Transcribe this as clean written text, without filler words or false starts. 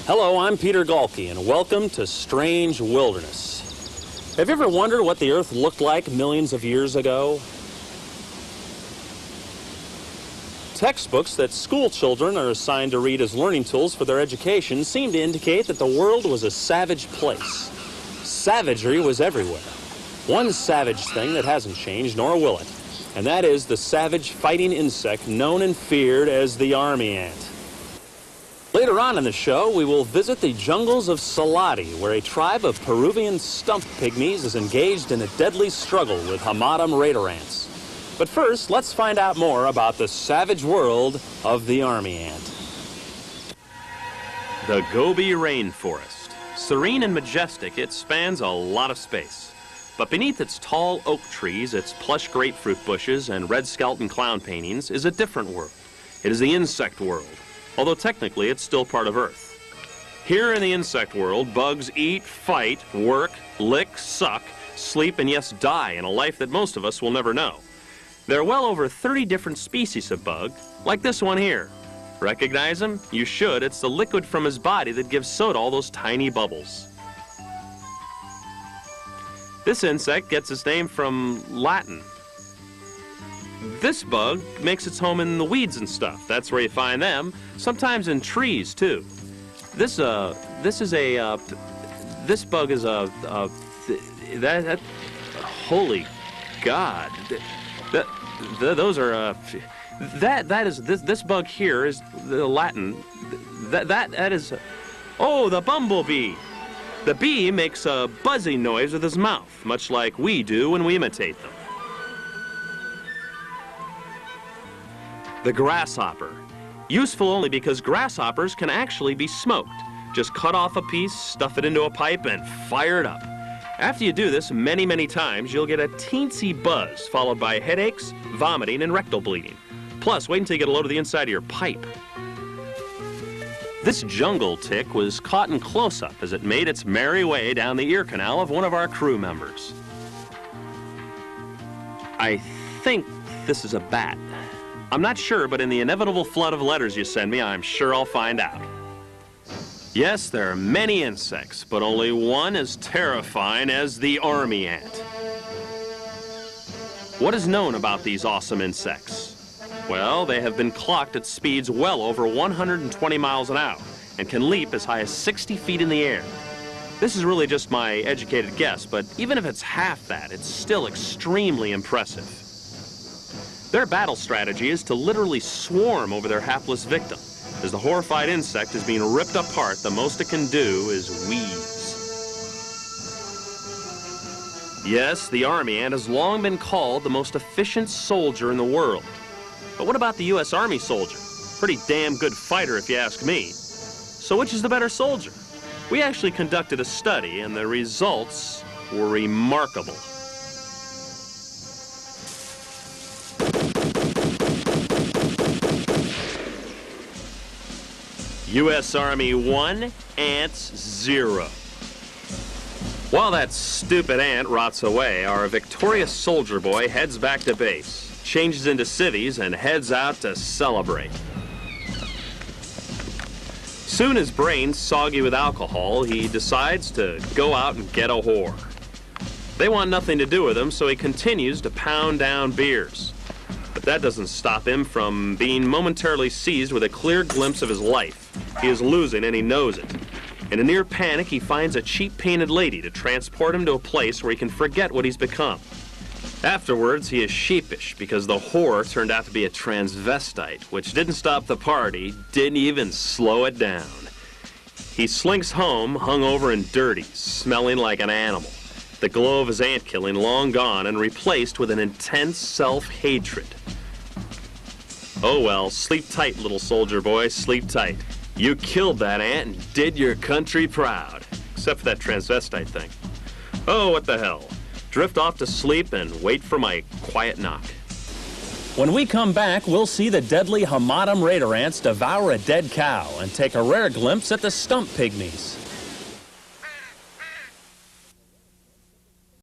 Hello, I'm Peter Galke, and welcome to Strange Wilderness. Have you ever wondered what the Earth looked like millions of years ago? Textbooks that school children are assigned to read as learning tools for their education seem to indicate that the world was a savage place. Savagery was everywhere. One savage thing that hasn't changed, nor will it, and that is the savage fighting insect known and feared as the army ant. Later on in the show, we will visit the jungles of Salati, where a tribe of Peruvian stump pygmies is engaged in a deadly struggle with Hamadam raider ants. But first, let's find out more about the savage world of the army ant. The Gobi Rainforest. Serene and majestic, it spans a lot of space. But beneath its tall oak trees, its plush grapefruit bushes, and red skeleton clown paintings is a different world. It is the insect world, although technically it's still part of Earth. Here in the insect world, bugs eat, fight, work, lick, suck, sleep, and yes, die in a life that most of us will never know. There are well over 30 different species of bug, like this one here. Recognize him? You should. It's the liquid from his body that gives soda all those tiny bubbles. This insect gets its name from Latin. This bug makes its home in the weeds and stuff. That's where you find them. Sometimes in trees too. This bug is holy God. This bug here is the Latin. That is, oh, the bumblebee. The bee makes a buzzing noise with his mouth, much like we do when we imitate them. The grasshopper. Useful only because grasshoppers can actually be smoked. Just cut off a piece, stuff it into a pipe, and fire it up. After you do this many, many times, you'll get a teensy buzz, followed by headaches, vomiting, and rectal bleeding. Plus, wait until you get a load of the inside of your pipe. This jungle tick was caught in close-up as it made its merry way down the ear canal of one of our crew members. I think this is a bat. I'm not sure, but in the inevitable flood of letters you send me, I'm sure I'll find out. Yes, there are many insects, but only one as terrifying as the army ant. What is known about these awesome insects? Well, they have been clocked at speeds well over 120 miles an hour and can leap as high as 60 feet in the air. This is really just my educated guess, but even if it's half that, it's still extremely impressive. Their battle strategy is to literally swarm over their hapless victim. As the horrified insect is being ripped apart, the most it can do is wheeze. Yes, the army ant has long been called the most efficient soldier in the world. But what about the U.S. Army soldier? Pretty damn good fighter if you ask me. So which is the better soldier? We actually conducted a study and the results were remarkable. U.S. Army 1, ants 0. While that stupid ant rots away, our victorious soldier boy heads back to base, changes into civvies, and heads out to celebrate. Soon his brain's soggy with alcohol, he decides to go out and get a whore. They want nothing to do with him, so he continues to pound down beers. But that doesn't stop him from being momentarily seized with a clear glimpse of his life. He is losing and he knows it. In a near panic, he finds a cheap painted lady to transport him to a place where he can forget what he's become. Afterwards, he is sheepish because the whore turned out to be a transvestite, which didn't stop the party, didn't even slow it down. He slinks home, hungover and dirty, smelling like an animal. The glow of his ant killing long gone and replaced with an intense self-hatred. Oh well, sleep tight, little soldier boy, sleep tight. You killed that ant and did your country proud. Except for that transvestite thing. Oh, what the hell. Drift off to sleep and wait for my quiet knock. When we come back, we'll see the deadly Hamadam raider ants devour a dead cow and take a rare glimpse at the stump pygmies.